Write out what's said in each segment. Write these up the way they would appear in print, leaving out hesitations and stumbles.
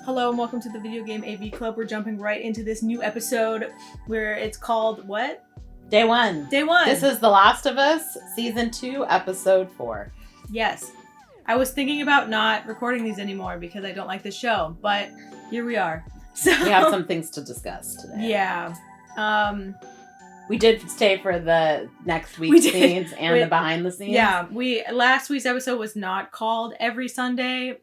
Hello and welcome to the Video Game AV Club. We're jumping right into this new episode where it's called what? Day one. Day one. This is The Last of Us, Season 2, Episode 4. Yes. I was thinking about not recording these anymore because I don't like the show, but here we are. So We have some things to discuss today. Yeah. We did stay for the next week's scenes and the behind the scenes. Yeah. Last week's episode was not called Every Sunday.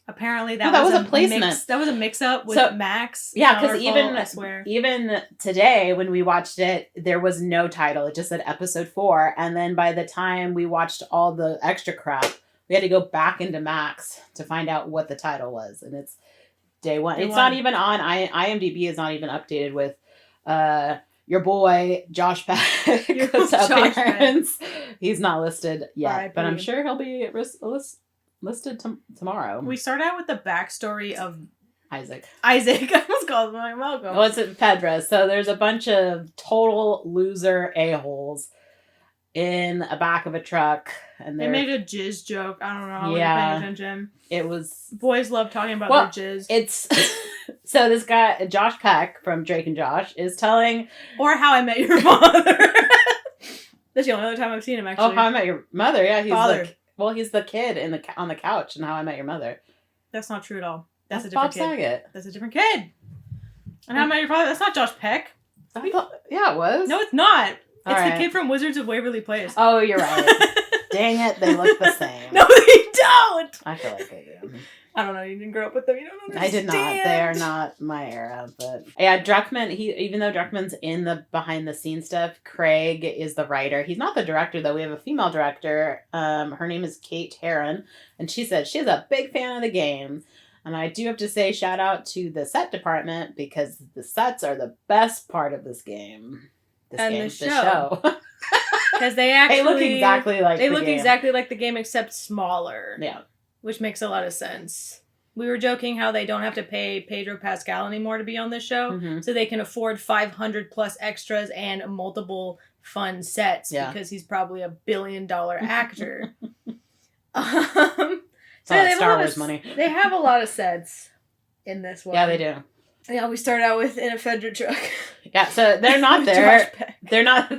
Apparently that was a placement. That was a mix-up with Max. Yeah, because even today when we watched it, there was no title. It just said Episode 4. And then by the time we watched all the extra crap, we had to go back into Max to find out what the title was. And it's Day One. It's not even on IMDb. Is not even updated with your boy Josh Peck's appearance. He's not listed yet, but I'm sure he'll be listed tomorrow. We start out with the backstory of Isaac. I almost called him Malcolm. Oh, it's Fedra. So there's a bunch of total loser a-holes in the back of a truck. And they made a jizz joke. I don't know. I wasn't paying attention. It was... Boys love talking about their jizz. It's... So this guy, Josh Peck from Drake and Josh, is telling... Or How I Met Your Mother. That's the only other time I've seen him, actually. Oh, How I Met Your Mother. Yeah, he's Father. He's the kid on the couch in How I Met Your Mother. That's not true at all. That's a Bob different kid. Saget. That's a different kid. And How I Met Your Father. That's not Josh Peck. Yeah, it was. No, it's not. All it's the kid from Wizards of Waverly Place. Oh, you're right. Dang it, they look the same. No, they don't. I feel like they do. I don't know. You didn't grow up with them. You don't understand. I did not. They are not my era. But yeah, Druckmann. Even though Druckmann's in the behind the scenes stuff, Craig is the writer. He's not the director though. We have a female director. Her name is Kate Herron, and she said she's a big fan of the game. And I do have to say, shout out to the set department because the sets are the best part of this game. The show. Because they look exactly like exactly like the game except smaller. Yeah. Which makes a lot of sense. We were joking how they don't have to pay Pedro Pascal anymore to be on this show, so they can afford 500 plus extras and multiple fun sets because he's probably $1 billion actor. So they Star Wars money. They have a lot of sets in this one. Yeah, they do. Yeah, we start out with in a Fedra truck. Yeah, so they're not there. They're not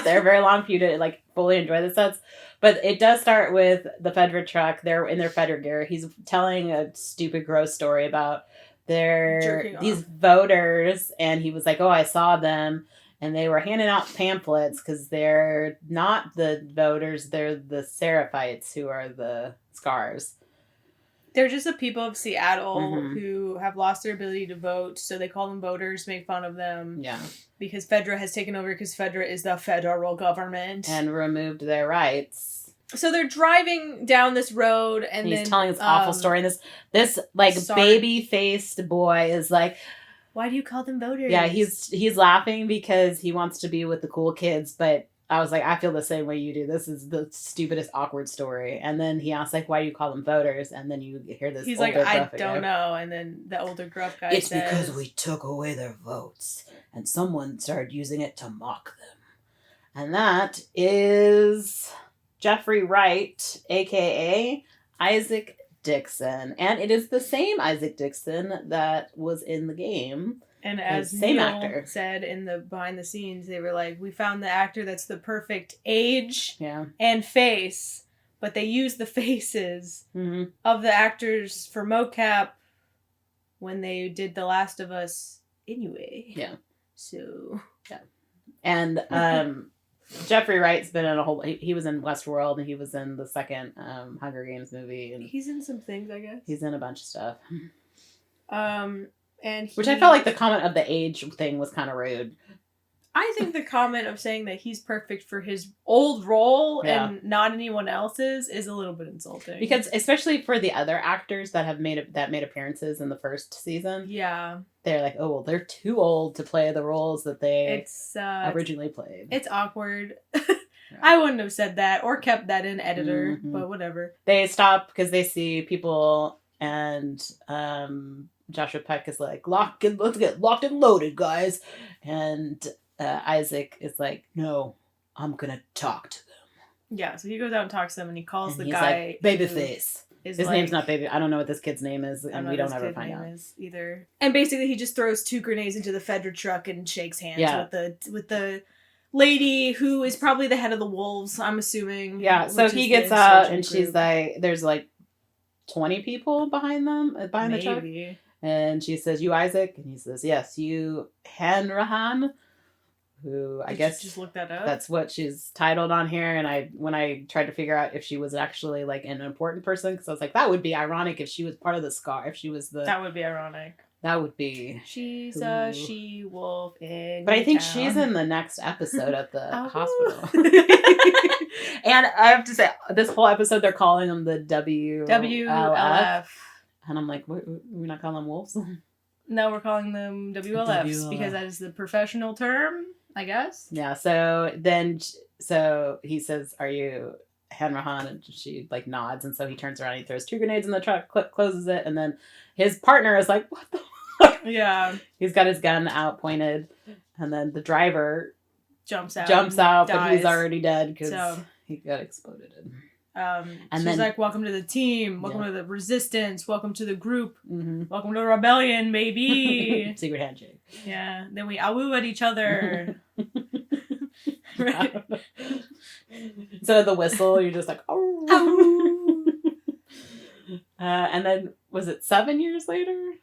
there very long for you to fully enjoy the sets. But it does start with the Fedra truck. They're in their Fedra gear. He's telling a stupid, gross story about these voters, and he was like, "Oh, I saw them, and they were handing out pamphlets because they're not the voters; they're the Seraphites who are the scars." They're just the people of Seattle who have lost their ability to vote, so they call them voters, make fun of them. Yeah. Because Fedra has taken over, because Fedra is the federal government. And removed their rights. So they're driving down this road, and he's telling this awful story, and this baby-faced boy is like... Why do you call them voters? Yeah, he's laughing because he wants to be with the cool kids, but... I was like, I feel the same way you do. This is the stupidest, awkward story. And then he asks, why do you call them voters? And then you hear this. He's like, I don't know. And then the older gruff guy says, it's because we took away their votes. And someone started using it to mock them. And that is Jeffrey Wright, a.k.a. Isaac Dixon. And it is the same Isaac Dixon that was in the game. And as Neil said in the behind the scenes, they were like, we found the actor that's the perfect age and face, but they used the faces of the actors for mocap when they did The Last of Us anyway. Yeah. So. Yeah. And Jeffrey Wright's been in he was in Westworld, and he was in the second Hunger Games movie. And he's in some things, I guess. He's in a bunch of stuff. Which I felt like the comment of the age thing was kind of rude. I think the comment of saying that he's perfect for his old role and not anyone else's is a little bit insulting. Because especially for the other actors that made appearances in the first season. Yeah. They're like, oh, well, they're too old to play the roles that they originally played. It's awkward. I wouldn't have said that or kept that in editor, but whatever. They stop because they see people and Joshua Peck is like, let's get locked and loaded, guys. And Isaac is like, no, I'm going to talk to them. Yeah, so he goes out and talks to them, and he calls and the guy... like, babyface. His name's not Baby. I don't know what this kid's name is, and we don't ever find out either. And basically, he just throws 2 grenades into the Fedra truck and shakes hands with the lady who is probably the head of the wolves, I'm assuming. Yeah, so he gets out, and she's like, there's like 20 people behind the truck. And she says, "You Isaac?" And he says, "Yes, you Hanrahan." Who I guess just look that up. That's what she's titled on here. And when I tried to figure out if she was actually like an important person, because I was like, that would be ironic if she was part of the Scar. If she was that would be ironic. That would be. She's a she-wolf in But I think town. she's in the next episode at the hospital. And I have to say, this whole episode they're calling them the WLF. And I'm like, we're not calling them wolves? No, we're calling them WLFs because that is the professional term, I guess. Yeah, so he says, "Are you Hanrahan?" And she like nods, and so he turns around and he throws 2 grenades in the truck, closes it, and then his partner is like, "What the fuck?" Yeah. He's got his gun out pointed, and then the driver jumps out, but he's already dead because he got exploded. And she's like, "Welcome to the team. Welcome to the resistance. Welcome to the group. Welcome to the rebellion, baby." Secret handshake. Yeah. Then we awoo at each other. Right. So the whistle, you're just like, oh. And then was it 7 years later?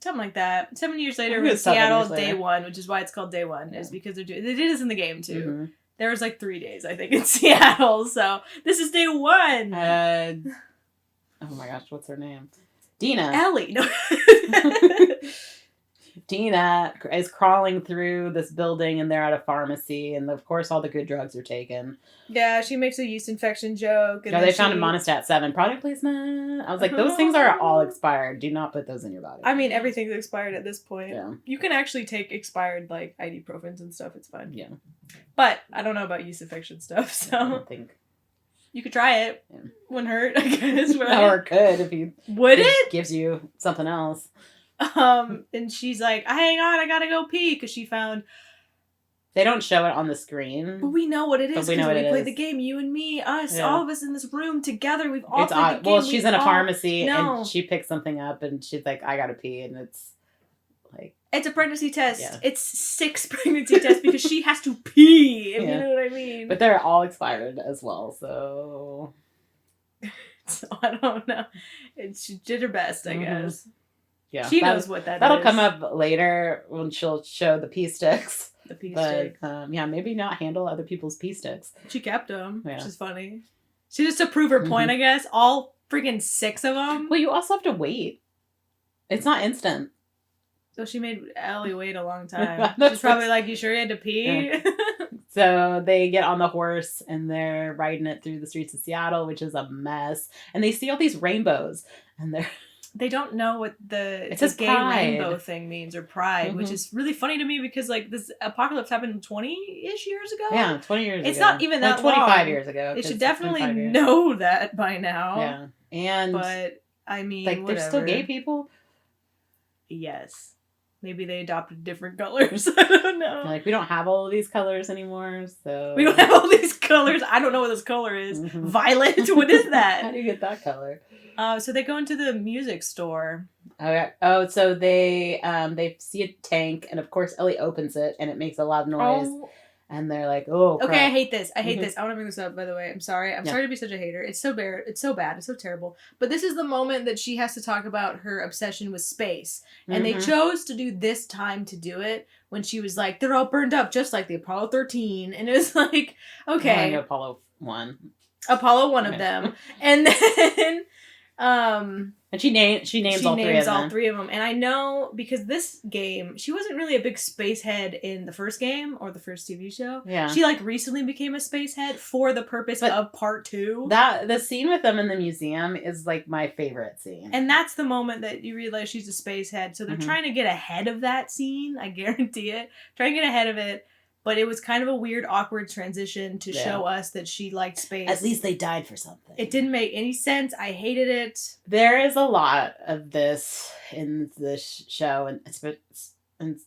Something like that. 7 years later, we're in Seattle, day 1, which is why it's called day 1, is because they did this in the game too. There was like 3 days, I think, in Seattle. So this is day 1. Oh my gosh, what's her name? Dina. Ellie. No. Dina is crawling through this building, and they're at a pharmacy, and of course all the good drugs are taken. Yeah, she makes a yeast infection joke. And they found a Monistat 7 product placement. I was like, those things are all expired. Do not put those in your body. I mean, everything's expired at this point. Yeah. You can actually take expired like ibuprofens and stuff. It's fine. Yeah. But I don't know about yeast infection stuff, so I don't think you could try it. Yeah. Wouldn't hurt, I guess. Right? Or it could if you gives you something else. And she's like, "Hang on, I gotta go pee," because she found. They don't show it on the screen, but we know what it is because we played the game. You and me, us, all of us in this room together. We've all played the game. Well, she's in a pharmacy and she picks something up and she's like, "I gotta pee," and it's like it's a pregnancy test. Yeah. It's 6 pregnancy tests because she has to pee. If you know what I mean. But they're all expired as well, so. So I don't know. She did her best, I guess. Yeah, she knows what that'll come up later when she'll show the pee sticks. The pee stick. Maybe not handle other people's pee sticks. She kept them, which is funny. She just to prove her point, I guess. All freaking 6 of them. Well, you also have to wait. It's not instant. So she made Ellie wait a long time. She's probably like, "You sure you had to pee?" Yeah. So they get on the horse and they're riding it through the streets of Seattle, which is a mess. And they see all these rainbows, and they don't know what the gay pride. Rainbow thing means or pride, which is really funny to me because like this apocalypse happened 20-ish years ago. Yeah, 20 years ago. It's not even that 25 long. Years ago. They should definitely know that by now. Yeah. But I mean, like whatever. There's still gay people? Yes. Maybe they adopted different colors. I don't know. Like, we don't have all of these colors anymore, so... We don't have all these colors. I don't know what this color is. Violet? What is that? How do you get that color? So they go into the music store. Okay. Oh, so they see a tank, and of course Ellie opens it, and it makes a loud noise. Oh. And they're like, "Oh, crap." Okay, I hate this. I hate this. I want to bring this up, by the way. I'm sorry. I'm sorry to be such a hater. It's so bad. It's so bad. It's so terrible. But this is the moment that she has to talk about her obsession with space. And they chose to do this time to do it when she was like, "They're all burned up, just like the Apollo 13." And it was like, okay. Apollo 1. Apollo 1 of them. And then... and she names all three of them. And I know because this game, she wasn't really a big space head in the first game or the first TV show. Yeah. She like recently became a space head for the purpose of part 2. The scene with them in the museum is like my favorite scene. And that's the moment that you realize she's a space head. So they're trying to get ahead of that scene. I guarantee it. Trying to get ahead of it. But it was kind of a weird, awkward transition to show us that she liked space. At least they died for something. It didn't make any sense. I hated it. There is a lot of this in this show, and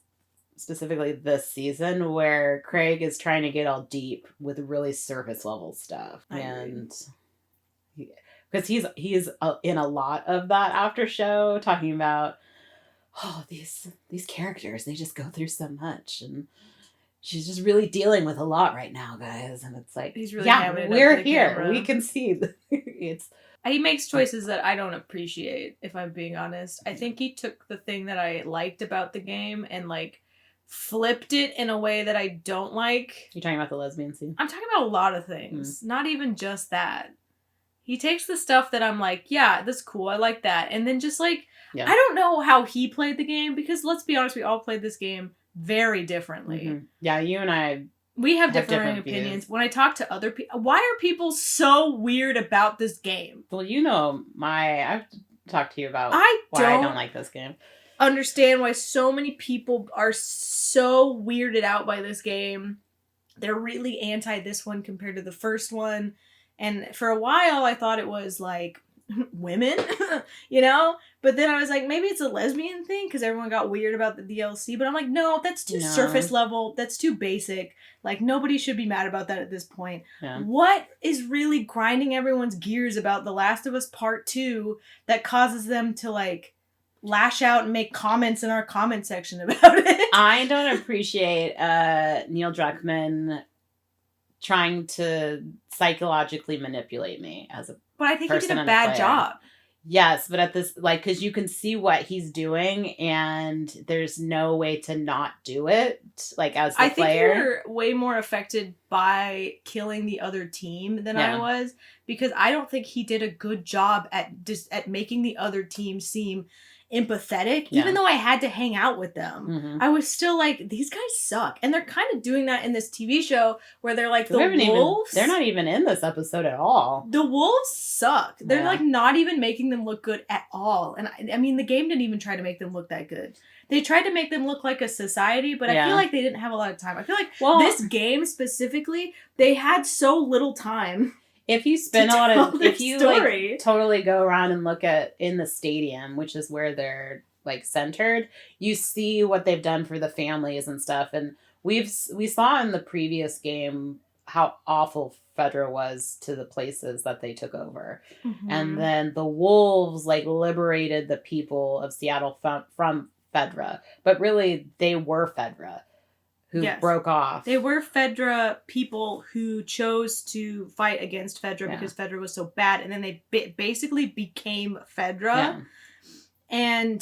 specifically this season, where Craig is trying to get all deep with really surface level stuff. because he's in a lot of that after show talking about, oh, these characters, they just go through so much, and she's just really dealing with a lot right now, guys. And it's like, he's really we're here. Camera. We can see it's. He makes choices that I don't appreciate, if I'm being honest. I think he took the thing that I liked about the game and like flipped it in a way that I don't like. You're talking about the lesbian scene? I'm talking about a lot of things. Not even just that. He takes the stuff that I'm like, yeah, that's cool. I like that. And then just like, I don't know how he played the game, because let's be honest, we all played this game very differently. Mm-hmm. Yeah, you and I... We have different opinions. Views. When I talk to other people, why are people so weird about this game? Well, I've talked to you about why I don't like this game. Understand why so many people are so weirded out by this game. They're really anti this one compared to the first one. And for a while, I thought it was like women, But then I was like, maybe it's a lesbian thing because everyone got weird about the DLC. But I'm like, no, that's too surface level. That's too basic. Like, nobody should be mad about that at this point. Yeah. What is really grinding everyone's gears about The Last of Us Part 2 that causes them to, like, lash out and make comments in our comment section about it? I don't appreciate Neil Druckmann trying to psychologically manipulate me as a But I think he did a bad job. Yes, but at this, like, because you can see what he's doing, and there's no way to not do it, like, as the player. I think you're way more affected by killing the other team than I was, because I don't think he did a good job at making the other team seem empathetic. Even though I had to hang out with them, I was still like, these guys suck. And they're kind of doing that in this TV show where they're like, the wolves. They're not even in this episode at all. The wolves suck. They're like not even making them look good at all. And I mean, the game didn't even try to make them look that good. They tried to make them look like a society, but I feel like they didn't have a lot of time. I feel like this game specifically, they had so little time. If you spend like totally go around and look at in the stadium, which is where they're like centered, you see what they've done for the families and stuff. And we saw in the previous game how awful Fedra was to the places that they took over. Mm-hmm. And then the wolves like liberated the people of Seattle from Fedra, but really they were Fedra. Who broke off. They were Fedra people who chose to fight against Fedra because Fedra was so bad. And then they basically became Fedra. Yeah.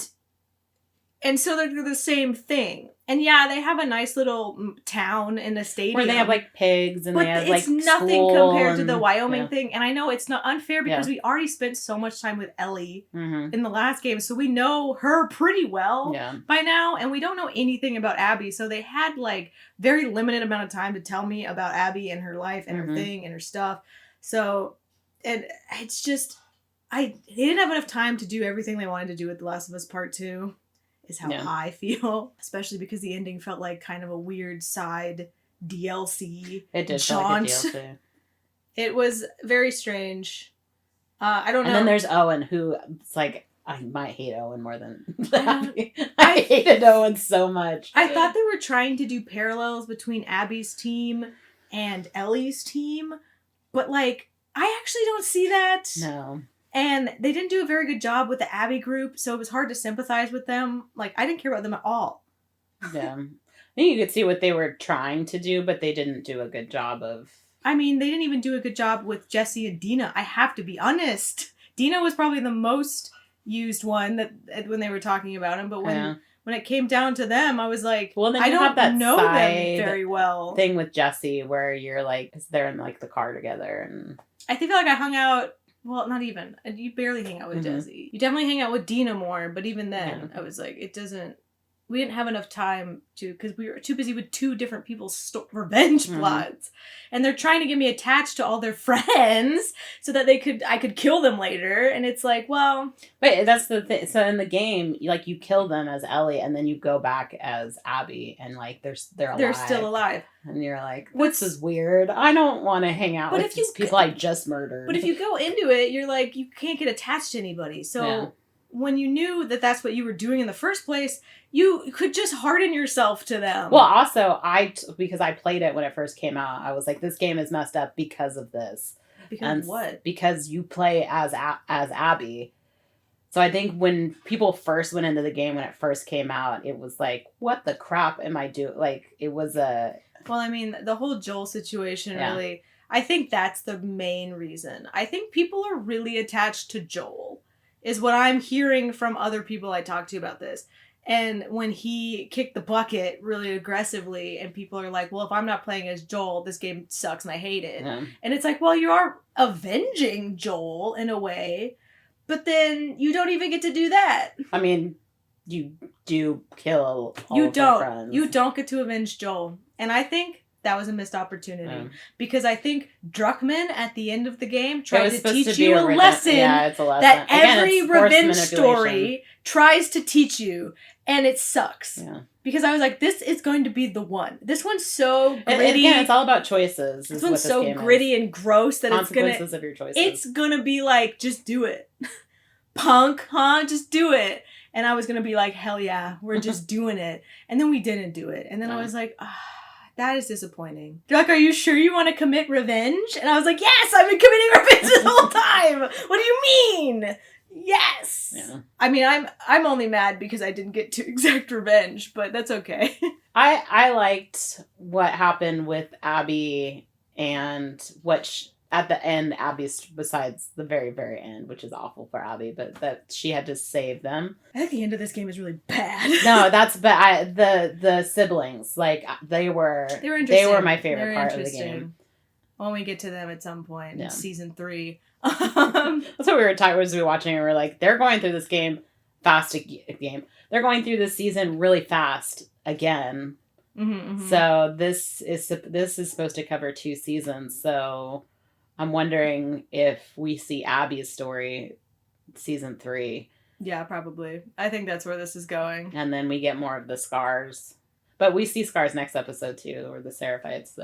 And so they're the same thing. And they have a nice little town in a stadium. Where they have like pigs and they have like it's nothing compared to the Wyoming thing. And I know it's not unfair because we already spent so much time with Ellie in the last game. So we know her pretty well by now. And we don't know anything about Abby. So they had like very limited amount of time to tell me about Abby and her life and her thing and her stuff. So it's just, they didn't have enough time to do everything they wanted to do with The Last of Us Part 2. Is how I feel, especially because the ending felt like kind of a weird side DLC. It did feel like a DLC. It was very strange. I don't know. And then there's Owen, who it's like I might hate Owen more than Abby. I hated Owen so much. I thought they were trying to do parallels between Abby's team and Ellie's team, but like I actually don't see that. No. And they didn't do a very good job with the Abby group, so it was hard to sympathize with them. Like, I didn't care about them at all. Yeah. I think you could see what they were trying to do, but they didn't do a good job of... I mean, they didn't even do a good job with Jesse and Dina. I have to be honest. Dina was probably the most used one that when they were talking about him, but when it came down to them, I was like, well, then I don't know them very well. Thing with Jesse where you're like, they're in like the car together. And I feel like I hung out... Well, not even. You barely hang out with Jesse. You definitely hang out with Dina more, but even then, I was like, it doesn't... We didn't have enough time to... Because we were too busy with two different people's revenge plots. And they're trying to get me attached to all their friends so that I could kill them later. And it's like, well... But that's the thing. So in the game, like, you kill them as Ellie, and then you go back as Abby, and, like, they're alive. They're still alive. And you're like, this is weird. I don't want to hang out with these people I just murdered. But if you go into it, you're like, you can't get attached to anybody. So when you knew that that's what you were doing in the first place, you could just harden yourself to them. Well, also, because I played it when it first came out, I was like, this game is messed up because of this. Because what? Because you play as Abby. So I think when people first went into the game, when it first came out, it was like, what the crap am I doing? Like, it was a... Well, I mean, the whole Joel situation really... I think that's the main reason. I think people are really attached to Joel, is what I'm hearing from other people I talk to about this. And when he kicked the bucket really aggressively, and people are like, well, if I'm not playing as Joel, this game sucks and I hate it. Yeah. And it's like, well, you are avenging Joel in a way, but then you don't even get to do that. I mean, you do kill all of your friends. You don't get to avenge Joel. And I think that was a missed opportunity. Because I think Druckmann, at the end of the game, tried to teach you a lesson, it's a lesson that every revenge story tries to teach you, and it sucks. Yeah. Because I was like, this is going to be the one. This one's so gritty. And again, it's all about choices. This one's so gritty and gross that consequences of your choices. It's gonna be like, just do it. Punk, huh? Just do it. And I was gonna be like, hell yeah, we're just doing it. And then we didn't do it. And then I was like, that is disappointing. They're like, are you sure you want to commit revenge? And I was like, yes, I've been committing revenge this whole time. What do you mean? Yes. Yeah. I mean, I'm only mad because I didn't get to exact revenge, but that's okay. I liked what happened with Abby and at the end, Abby's, besides the very, very end, which is awful for Abby, but that she had to save them. I think the end of this game is really bad. No, the siblings, like, they were my favorite part of the game. When we get to them at some point in season 3. That's what we were talking as we were watching, and we were like, they're going through this game fast. They're going through this season really fast again. Mm-hmm, mm-hmm. So this is supposed to cover 2 seasons. So I'm wondering if we see Abby's story season 3. Yeah, probably. I think that's where this is going. And then we get more of the Scars. But we see Scars next episode too, or the Seraphites.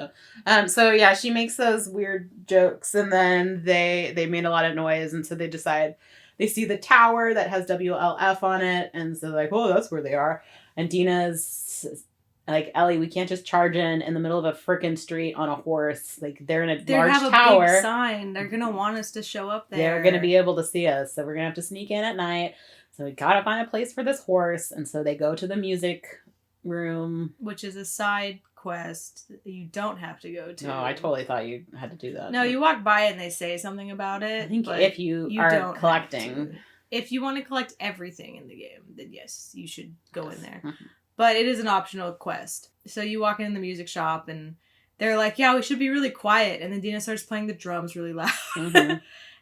So yeah, she makes those weird jokes, and then they made a lot of noise, and so they decide they see the tower that has WLF on it, and so they're like, oh, that's where they are. And Dina's like, Ellie, we can't just charge in the middle of a frickin' street on a horse. Like, they're in a large tower. Big sign. They're gonna want us to show up there. They're gonna be able to see us, so we're gonna have to sneak in at night. So we gotta find a place for this horse, and so they go to the music room, which is a side quest that you don't have to go to. No, I totally thought you had to do that. No, you walk by and they say something about it. I think if you are collecting, if you want to collect everything in the game, then yes, you should go in there. Mm-hmm. But it is an optional quest. So you walk in the music shop and they're like, yeah, we should be really quiet. And then Dina starts playing the drums really loud. Mm-hmm.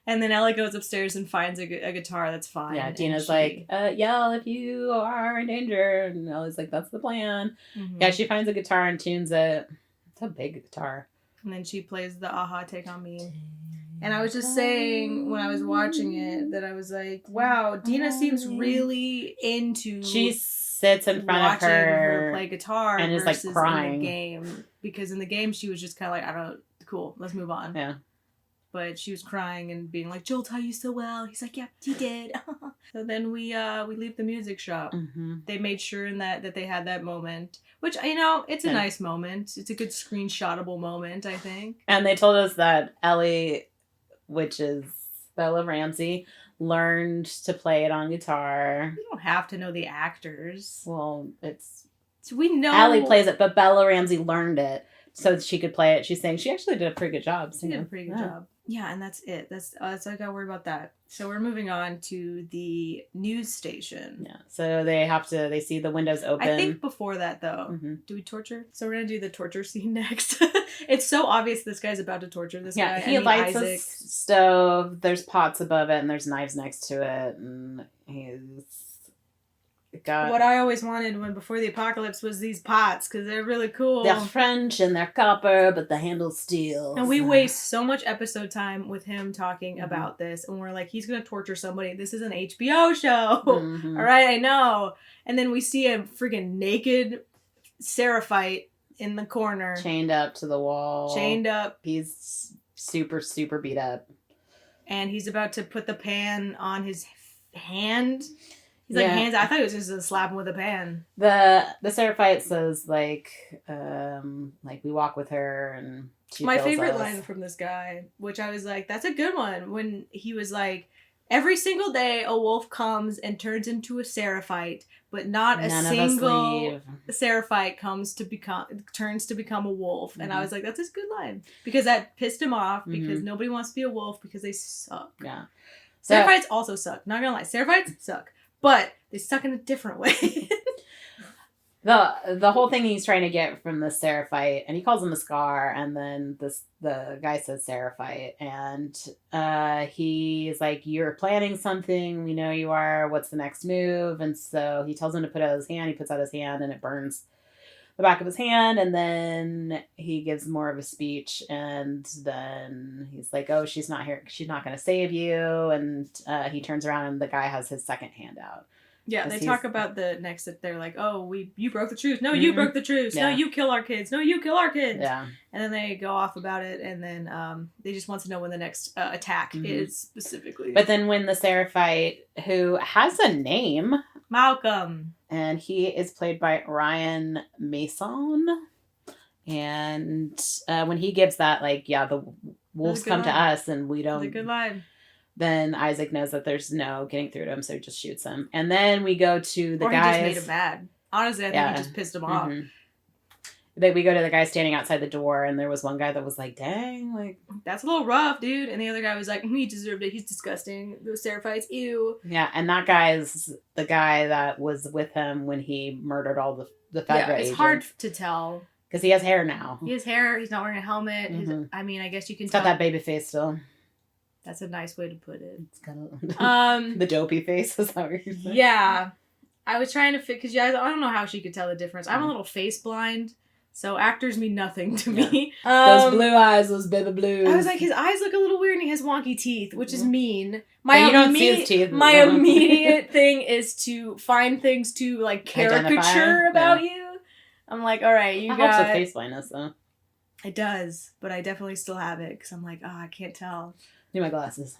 And then Ellie goes upstairs and finds a guitar that's fine. Yeah, Dina's like, yell if you are in danger. And Ellie's like, that's the plan. Mm-hmm. Yeah, she finds a guitar and tunes it. It's a big guitar. And then she plays the Aha Take On Me. And I was just saying when I was watching it that I was like, wow, Dina seems really into... She sits in front of her play guitar and is like crying. In the game. Because in the game she was just kind of like, I don't know, cool, let's move on. Yeah. But she was crying and being like, Joel taught you so well. He's like, yeah, he did. So then we leave the music shop. Mm-hmm. They made sure in that they had that moment, which, it's a nice moment. It's a good screenshotable moment, I think. And they told us that Ellie, which is Bella Ramsey, learned to play it on guitar. You don't have to know the actors. Well, so we know Ellie plays it, but Bella Ramsey learned it so that she could play it. She's saying she actually did a pretty good job. She did a pretty good job. Yeah, and that's it. That's I got worried about that. So we're moving on to the news station. Yeah. So they see the windows open. I think before that though, do we torture? So we're gonna do the torture scene next. It's so obvious this guy's about to torture this guy. He lights a stove. There's pots above it, and there's knives next to it, and he's got... What I always wanted before the apocalypse was these pots, because they're really cool. They're French and they're copper, but the handle's steel. And we waste so much episode time with him talking about this, and we're like, he's gonna torture somebody. This is an HBO show. Mm-hmm. All right, I know. And then we see a freaking naked Seraphite in the corner. Chained up to the wall. Chained up. He's super, super beat up. And he's about to put the pan on his hand. He's like, hands. I thought he was just gonna slap him with a pan. The Seraphite says, we walk with her, and My favorite line from this guy, which I was like, that's a good one, when he was like, every single day a wolf comes and turns into a Seraphite, but not a single Seraphite turns to become a wolf. And I was like, that's a good line. Because that pissed him off, because nobody wants to be a wolf because they suck. Yeah. Seraphites also suck. Not gonna lie. Seraphites suck. But they suck in a different way. The whole thing he's trying to get from the Seraphite, and he calls him a Scar, and then the guy says Seraphite, and he's like, you're planning something, we know you are, what's the next move? And so he tells him to put out his hand, he puts out his hand, and it burns the back of his hand, and then he gives more of a speech, and then he's like, oh, she's not here, she's not going to save you, and he turns around, and the guy has his second hand out. Yeah, they talk about the next, that they're like, oh, you broke the truce. No, you broke the truce. Yeah. No, you kill our kids. No, you kill our kids. Yeah. And then they go off about it, and then they just want to know when the next attack is specifically. But then when the Seraphite, who has a name... Malcolm. And he is played by Ryan Mason. And when he gives that, like, yeah, the wolves come to us, and we don't... That's a good line. Then Isaac knows that there's no getting through to him, so he just shoots him. And then we go to the guys. He just made him mad. Honestly, I think he just pissed him off. Then we go to the guy standing outside the door, and there was one guy that was like, dang, like... That's a little rough, dude. And the other guy was like, he deserved it. He's disgusting. Those Seraphites, ew. Yeah, and that guy is the guy that was with him when he murdered all the Fedra agents. It's hard to tell. Because he has hair now. He has hair. He's not wearing a helmet. I mean, I guess you can tell. He's got that baby face still. That's a nice way to put it. It's kind of the dopey face. Is that what you said? Yeah, I was trying to because I don't know how she could tell the difference. I'm a little face blind, so actors mean nothing to me. Those blue eyes, those baby blues. I was like, his eyes look a little weird, and he has wonky teeth, which is mean. You don't see his teeth. My immediate thing is to find things to like caricature about you. I'm like, all right, you got. Helps with face blindness, though. It does, but I definitely still have it because I'm like, I can't tell. Need my glasses.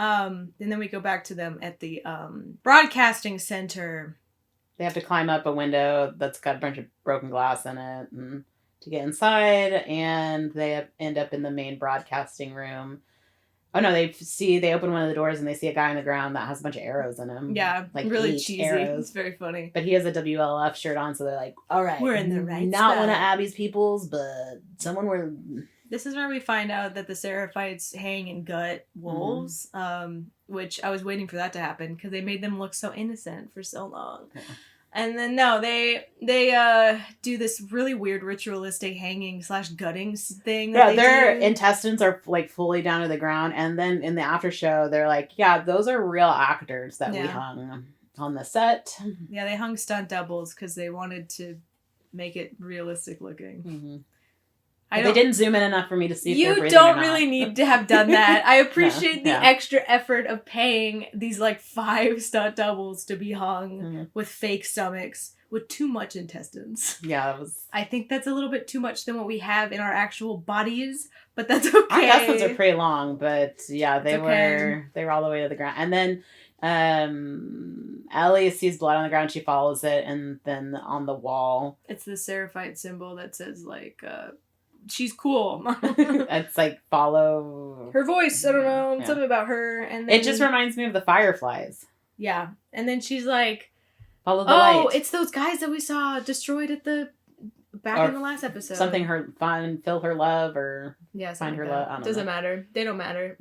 And then we go back to them at the broadcasting center. They have to climb up a window that's got a bunch of broken glass in it and to get inside, and they end up in the main broadcasting room. Oh no, they open one of the doors and they see a guy on the ground that has a bunch of arrows in him. Yeah, like really cheesy. Arrows. It's very funny. But he has a WLF shirt on, so they're like, all right, we're in the right Not spot. One of Abby's peoples, but someone we're... This is where we find out that the Seraphites hang and gut wolves, which I was waiting for that to happen because they made them look so innocent for so long. Yeah. And then no, they do this really weird ritualistic hanging / gutting thing. Yeah, their intestines are like fully down to the ground, and then in the after show, they're like, yeah, those are real actors that we hung on the set. Yeah, they hung stunt doubles because they wanted to make it realistic looking. Mm-hmm. They didn't zoom in enough for me to see if they're breathing You don't or not. really need to have done that. I appreciate the extra effort of paying these like 5 stunt doubles to be hung with fake stomachs with too much intestines. Yeah, that was... I think that's a little bit too much than what we have in our actual bodies, but that's okay. I guess those are pretty long, but yeah, they were all the way to the ground. And then Ellie sees blood on the ground, she follows it, and then on the wall... It's the Seraphite symbol that says like... she's cool. It's like follow her voice. I don't know, something about her, and then, it just reminds me of the Fireflies. Yeah, and then she's like, follow the light. Oh, it's those guys that we saw destroyed at the back in the last episode. Something fill her love, or find her love. Doesn't matter. They don't matter.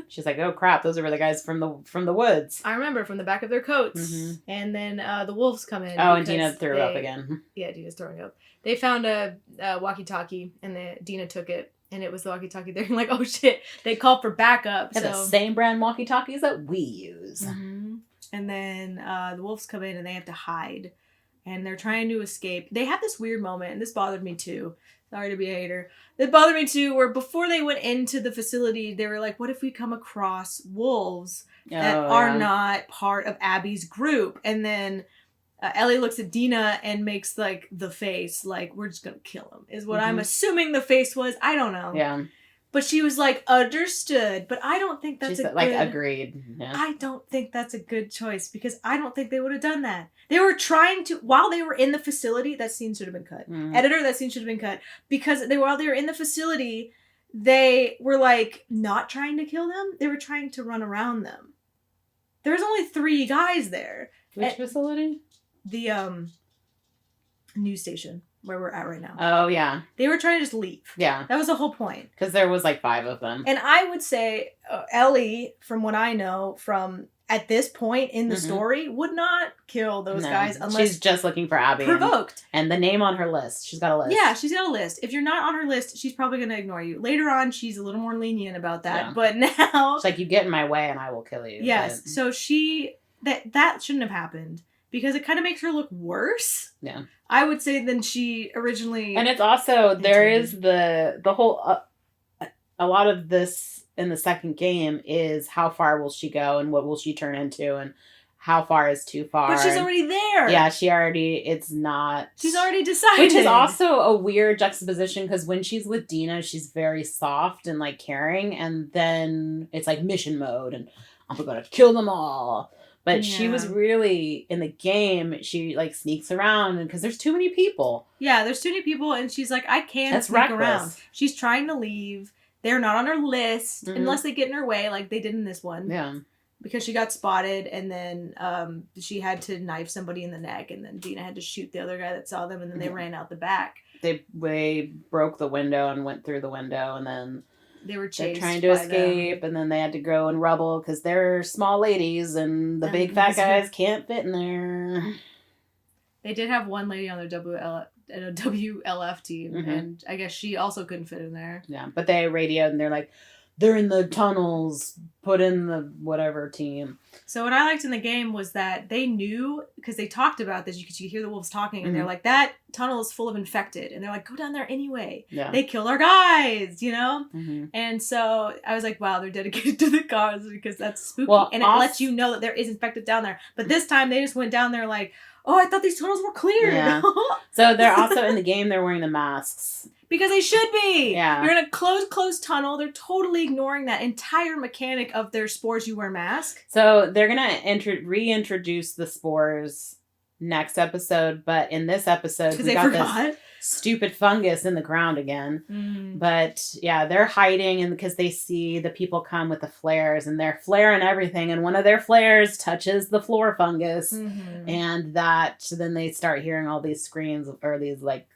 She's like, oh crap, those were the guys from the woods. I remember from the back of their coats. And then the wolves come in. Oh, and Dina threw up again. Yeah, Dina's throwing up. They found a walkie-talkie, and Dina took it, and it was the walkie-talkie. They're like, oh shit, they called for backup. They're the same brand walkie-talkies that we use. And then the wolves come in, and they have to hide, and they're trying to escape. They have this weird moment, and this bothered me too. Sorry to be a hater. It bothered me too, where before they went into the facility, they were like, what if we come across wolves that are not part of Abby's group? And then Ellie looks at Dina and makes like the face, like, we're just going to kill him, is what I'm assuming the face was. I don't know. Yeah. But she was like, understood. But I don't think that's agreed. Yeah. I don't think that's a good choice because I don't think they would have done that. They were trying to, while they were in the facility, that scene should have been cut. Editor, that scene should have been cut. Because while they were in the facility, they were like not trying to kill them. They were trying to run around them. There was only 3 guys there. Which facility? The news station where we're at right now. Oh, yeah. They were trying to just leave. Yeah. That was the whole point. Because there was like 5 of them. And I would say Ellie, from what I know, from at this point in the story, would not kill those guys unless she's just looking for Abby. Provoked. And the name on her list. She's got a list. Yeah, she's got a list. If you're not on her list, she's probably going to ignore you. Later on, she's a little more lenient about that. Yeah. But now... It's like, you get in my way and I will kill you. Yes. But... So that shouldn't have happened. Because it kind of makes her look worse. Yeah. I would say than she originally... And it's also, there is the whole... a lot of this in the second game is how far will she go and what will she turn into and how far is too far. But she's already there. Yeah, it's not... She's already decided. Which is also a weird juxtaposition because when she's with Dina, she's very soft and like caring. And then it's like mission mode and I'm going to kill them all. But she was really, in the game, she, like, sneaks around because there's too many people. Yeah, there's too many people, and she's like, I can't sneak around. She's trying to leave. They're not on her list, unless they get in her way, like they did in this one. Yeah. Because she got spotted, and then she had to knife somebody in the neck, and then Dina had to shoot the other guy that saw them, and then they ran out the back. They broke the window and went through the window, and then... They were chased. They're trying to escape, and then they had to go in rubble because they're small ladies, and the big fat guys can't fit in there. They did have one lady on their WLF team, and I guess she also couldn't fit in there. Yeah, but they radioed, and they're like, they're in the tunnels, put in the whatever team. So what I liked in the game was that they knew, because they talked about this, you could hear the wolves talking, and they're like, that tunnel is full of infected. And they're like, go down there anyway. Yeah. They kill our guys, you know? And so I was like, wow, they're dedicated to the cause because that's spooky. Well, and it lets you know that there is infected down there. But this time they just went down there like, oh, I thought these tunnels were cleared. Yeah. So they're also in the game, they're wearing the masks. Because they should be. Yeah. You're in a closed tunnel. They're totally ignoring that entire mechanic of their spores you wear mask. So they're going to reintroduce the spores next episode. But in this episode, we got this stupid fungus in the ground again. But yeah, they're hiding and because they see the people come with the flares and they're flaring everything. And one of their flares touches the floor fungus. And then they start hearing all these screams or these like...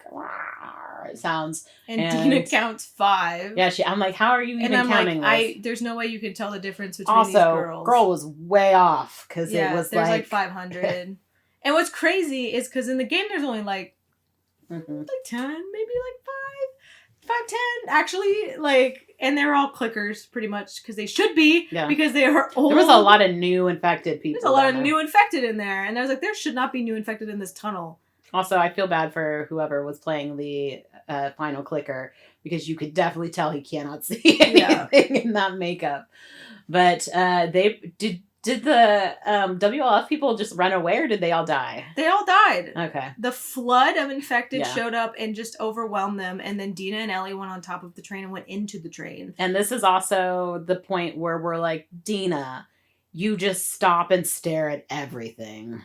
sounds and Dina counts 5. Yeah, I'm like, how are you even counting this? There's no way you can tell the difference between these girls. Girl was way off because it was there's like 500. And what's crazy is because in the game there's only like 10, maybe like 5, 10 actually, like, and they're all clickers pretty much because they should be because they are old. There was a lot of new infected people. There's a lot of new infected in there, and I was like, there should not be new infected in this tunnel. Also, I feel bad for whoever was playing the final clicker because you could definitely tell he cannot see anything in that makeup. But they did the WLF people just run away or did they all die? They all died. Okay. The flood of infected showed up and just overwhelmed them. And then Dina and Ellie went on top of the train and went into the train. And this is also the point where we're like, Dina, you just stop and stare at everything.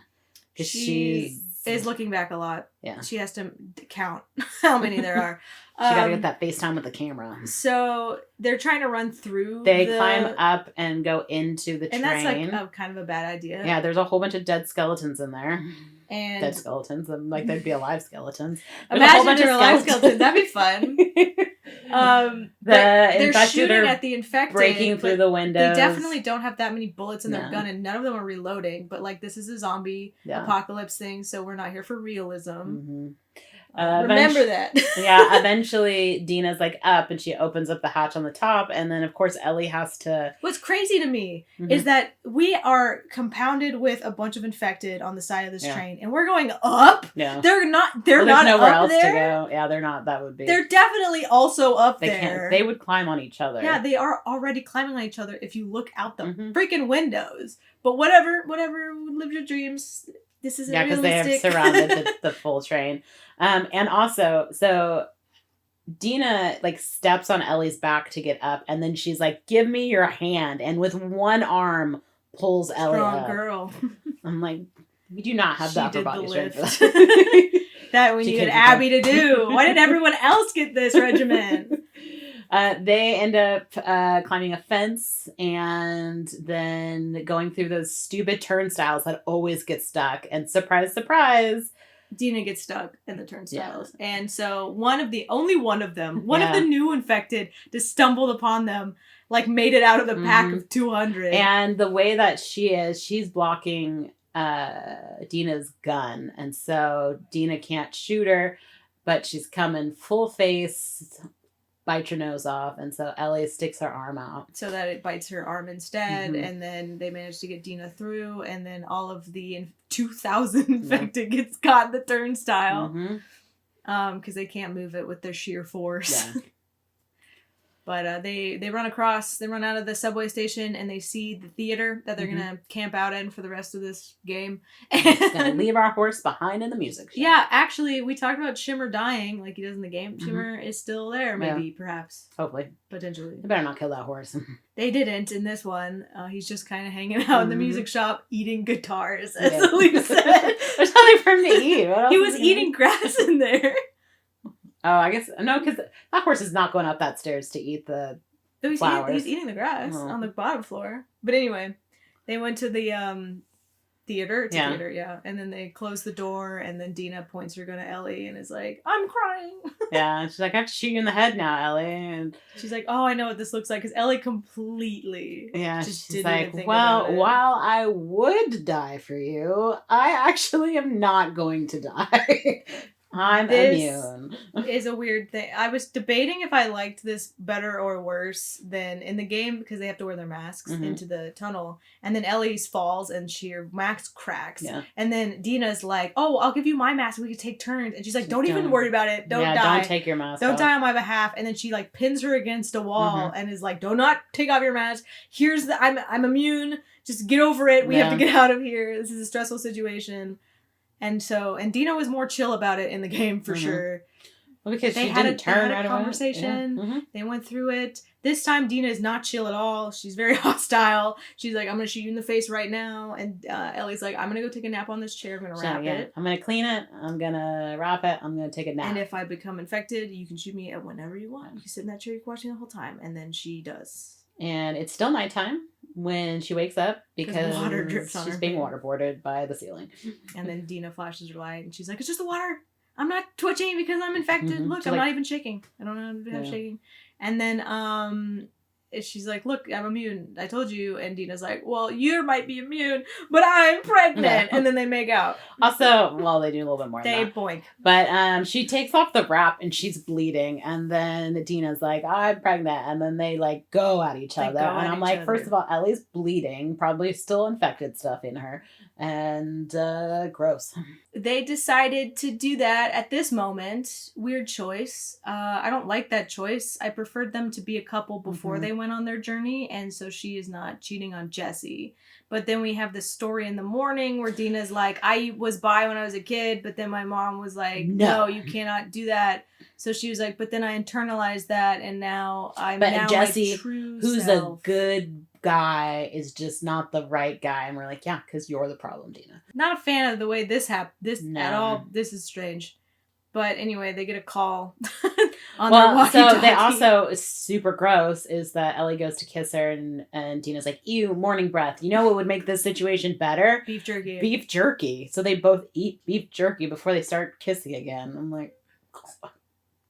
Because she is looking back a lot. Yeah. She has to count how many there are. She gotta get that FaceTime with the camera. So they're trying to run through. They climb up and go into the train. And that's like kind of a bad idea. Yeah, there's a whole bunch of dead skeletons in there. And dead skeletons. Like they'd be alive skeletons. Imagine they're alive skeletons. That'd be fun. They're shooting at the infected, breaking through the windows. They definitely don't have that many bullets in their gun, and none of them are reloading. But like, this is a zombie apocalypse thing, so we're not here for realism. Remember that. Eventually Dina's like up and she opens up the hatch on the top and then of course Ellie has to... What's crazy to me is that we are compounded with a bunch of infected on the side of this train and we're going up. Yeah. They're not nowhere up else there. To go. Yeah, they're not. That would be... They're definitely also up they there. They would climb on each other. Yeah, they are already climbing on each other if you look out the freaking windows. But whatever, live your dreams. This isn't realistic. Because they have surrounded the full train. And also, so Dina like steps on Ellie's back to get up, and then she's like, "Give me your hand," and with one arm pulls Ellie up. Strong girl. I'm like, we do not have the upper body strength. That we needed Abby to do. Why did everyone else get this regimen? They end up climbing a fence and then going through those stupid turnstiles that always get stuck. And surprise, surprise, Dina gets stuck in the turnstiles. Yeah. And so one of the new infected just stumbled upon them, like made it out of the pack of 200. And the way that she's blocking Dina's gun. And so Dina can't shoot her, but she's coming full face, bites her nose off. And so Ellie sticks her arm out. So that it bites her arm instead. And then they manage to get Dina through. And then all of the 2,000 infected gets caught in the turnstile. Because they can't move it with their sheer force. Yeah. But they run out of the subway station, and they see the theater that they're going to camp out in for the rest of this game. Just going to leave our horse behind in the music show. Yeah, actually, we talked about Shimmer dying like he does in the game. Shimmer is still there, maybe, perhaps. Hopefully. Potentially. They better not kill that horse. They didn't in this one. He's just kind of hanging out in the music shop eating guitars, as Ellie said. There's nothing for him to eat. He was eating grass in there. Oh, I guess, no, because that horse is not going up that stairs to eat the flowers. He's eating the grass on the bottom floor. But anyway, they went to the theater. It's a theater, yeah. And then they closed the door, and then Dina points her gun at Ellie and is like, "I'm crying." Yeah, and she's like, "I have to shoot you in the head now, Ellie." And she's like, "Oh, I know what this looks like," because Ellie completely just she's like, "Well, while I would die for you, I actually am not going to die." I'm immune. Is a weird thing. I was debating if I liked this better or worse than in the game, because they have to wear their masks into the tunnel. And then Ellie's falls and her mask cracks. Yeah. And then Dina's like, "Oh, I'll give you my mask. We could take turns." And she's like, don't even worry about it. Don't die. Don't take your mask off. Die on my behalf. And then she like pins her against a wall and is like, "Do not take off your mask. I'm immune. Just get over it. We have to get out of here. This is a stressful situation." And Dina was more chill about it in the game for sure. Well, because they had a conversation. Yeah. They went through it. This time, Dina is not chill at all. She's very hostile. She's like, "I'm going to shoot you in the face right now." And Ellie's like, "I'm going to go take a nap on this chair. I'm going to wrap it. I'm going to clean it. I'm going to wrap it. I'm going to take a nap. And if I become infected, you can shoot me at whenever you want. You can sit in that chair, you can watch me the whole time." And then she does. And it's still nighttime when she wakes up because water drips on she's being waterboarded by the ceiling. And then Dina flashes her light and she's like, "It's just the water. I'm not twitching because I'm infected. Look, she's I'm not even shaking. I don't know how to have shaking." And then she's like, "Look, I'm immune. I told you." And Dina's like, "Well, you might be immune, but I'm pregnant." And then they make out. Also, well, they do a little bit more than that. They boink. But she takes off the wrap and she's bleeding. And then Dina's like, "I'm pregnant." And then they like go at each other. And I'm like, first of all, Ellie's bleeding. Probably still infected stuff in her. And gross. They decided to do that at this moment. Weird choice. I don't like that choice. I preferred them to be a couple before they went on their journey, and so she is not cheating on Jesse. But then we have this story in the morning where Dina's like, "I was bi when I was a kid, but then my mom was like, no, you cannot do that." So she was like, "But then I internalized that, and now I'm now Jesse, my true who's self." A good guy, is just not the right guy. And we're like, yeah, because you're the problem, Dina. Not a fan of the way this happened. At all. This is strange. But anyway, they get a call on their walkie-talkie. So they also, super gross, is that Ellie goes to kiss her and Dina's like, "Ew, morning breath. You know what would make this situation better? Beef jerky." Beef jerky. So they both eat beef jerky before they start kissing again. I'm like,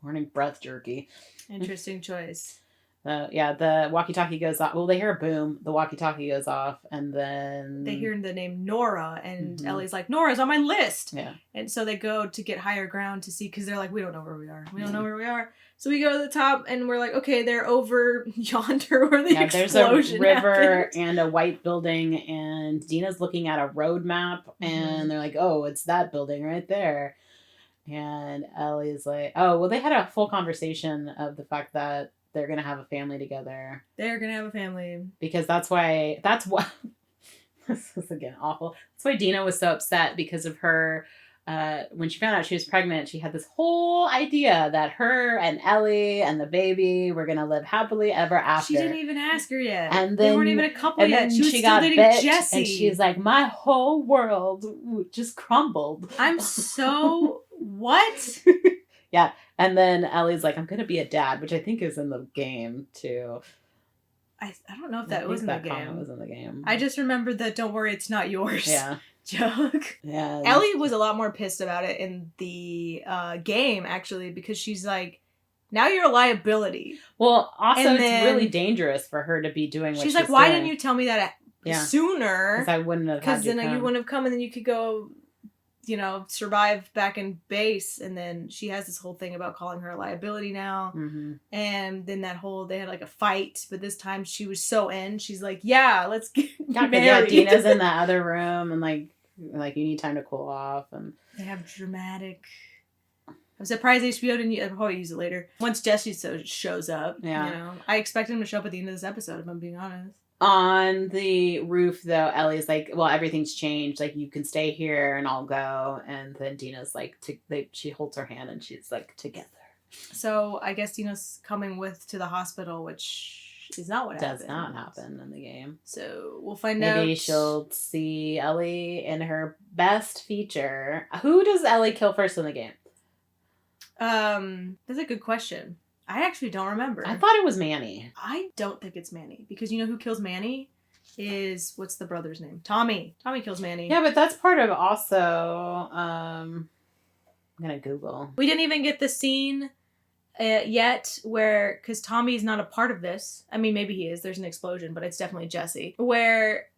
morning breath jerky. Interesting choice. The walkie-talkie goes off. Well, they hear a boom. The walkie-talkie goes off, and then they hear the name Nora, and Ellie's like, "Nora's on my list." Yeah. And so they go to get higher ground to see, because they're like, "We don't know where we are. We don't know where we are." So we go to the top, and we're like, "Okay, they're over yonder where the explosion there's a river happened." And a white building, and Dina's looking at a road map, and they're like, "Oh, it's that building right there." And Ellie's like, "Oh, well, they had a full conversation of the fact that they're going to have a family together." They're going to have a family. Because that's why, this is again awful. That's why Dina was so upset, because of her when she found out she was pregnant, she had this whole idea that her and Ellie and the baby were going to live happily ever after. She didn't even ask her yet. And then, they weren't even a couple yet. She was still got dating bit, Jesse. And she's like, my whole world just crumbled. I'm so... What? Yeah. And then Ellie's like, I'm going to be a dad, which I think is in the game, too. I don't know if that was in the game. Was in the game. I just remembered that "Don't worry, it's not yours." Yeah, joke. Yeah, Ellie was a lot more pissed about it in the game actually because she's like, "Now you're a liability." Well, also it's really dangerous for her to be doing what she's like, "Why didn't you tell me that sooner?" Because I wouldn't have. Because then you wouldn't have come, and then you could go, survive back in base. And then she has this whole thing about calling her a liability now. Mm-hmm. And then they had like a fight, but this time she was so in. She's like, yeah, let's get married. Yeah, Dina's in the other room and like you need time to cool off. And they have dramatic... I'm surprised HBO didn't... I'll probably use it later. Once Jesse shows up, I expected him to show up at the end of this episode, if I'm being honest. On the roof, though, Ellie's like, well, everything's changed. Like, you can stay here and I'll go. And then Dina's like, she holds her hand and she's like, together. So I guess Dina's coming to the hospital, which is not what happens. Does not happen in the game. So we'll find out. Maybe she'll see Ellie in her best feature. Who does Ellie kill first in the game? That's a good question. I actually don't remember. I thought it was Manny. I don't think it's Manny. Because you know who kills Manny? What's the brother's name? Tommy. Tommy kills Manny. Yeah, but that's part of also... I'm going to Google. We didn't even get the scene yet where... Because Tommy's not a part of this. I mean, maybe he is. There's an explosion, but it's definitely Jesse. Where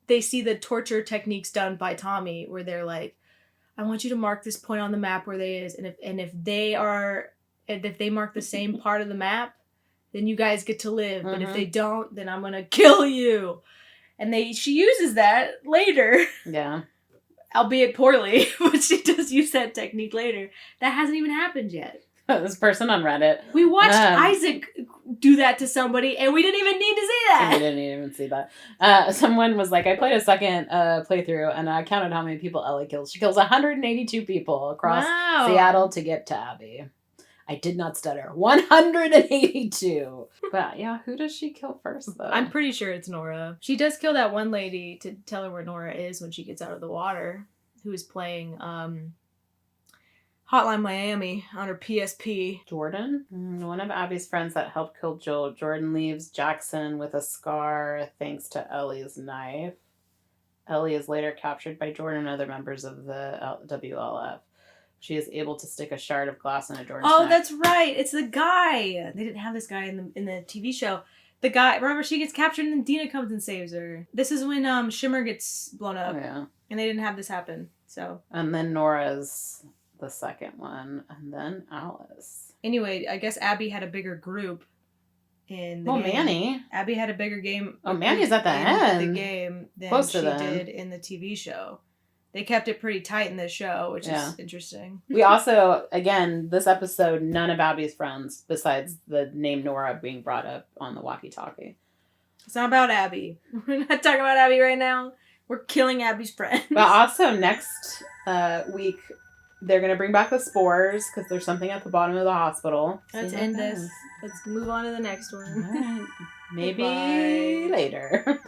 they see the torture techniques done by Tommy, where they're like, I want you to mark this point on the map where they is. And if they mark the same part of the map, then you guys get to live. But if they don't, then I'm going to kill you. And she uses that later. Yeah. Albeit poorly, but she does use that technique later. That hasn't even happened yet. This person on Reddit. We watched Isaac do that to somebody, and we didn't even need to see that. We didn't even see that. Someone was like, I played a second playthrough, and I counted how many people Ellie kills. She kills 182 people across Seattle to get to Abby. I did not stutter. 182. But yeah, who does she kill first, though? I'm pretty sure it's Nora. She does kill that one lady to tell her where Nora is when she gets out of the water, who is playing Hotline Miami on her PSP. Jordan? One of Abby's friends that helped kill Joel. Jordan leaves Jackson with a scar thanks to Ellie's knife. Ellie is later captured by Jordan and other members of the WLF. She is able to stick a shard of glass in a Jordan's neck. That's right. It's the guy. They didn't have this guy in the TV show. The guy, remember, she gets captured and then Dina comes and saves her. This is when Shimmer gets blown up. Oh, yeah. And they didn't have this happen. So. And then Nora's the second one. And then Alice. Anyway, I guess Abby had a bigger group in the game. Manny. Abby had a bigger game. Oh, Manny's at the end. The game than Close she did in the TV show. They kept it pretty tight in this show, which is interesting. We also, again, this episode, none of Abby's friends, besides the name Nora being brought up on the walkie-talkie. It's not about Abby. We're not talking about Abby right now. We're killing Abby's friends. But also, next week, they're going to bring back the spores, because there's something at the bottom of the hospital. Let's end this. Let's move on to the next one. All right. Maybe later.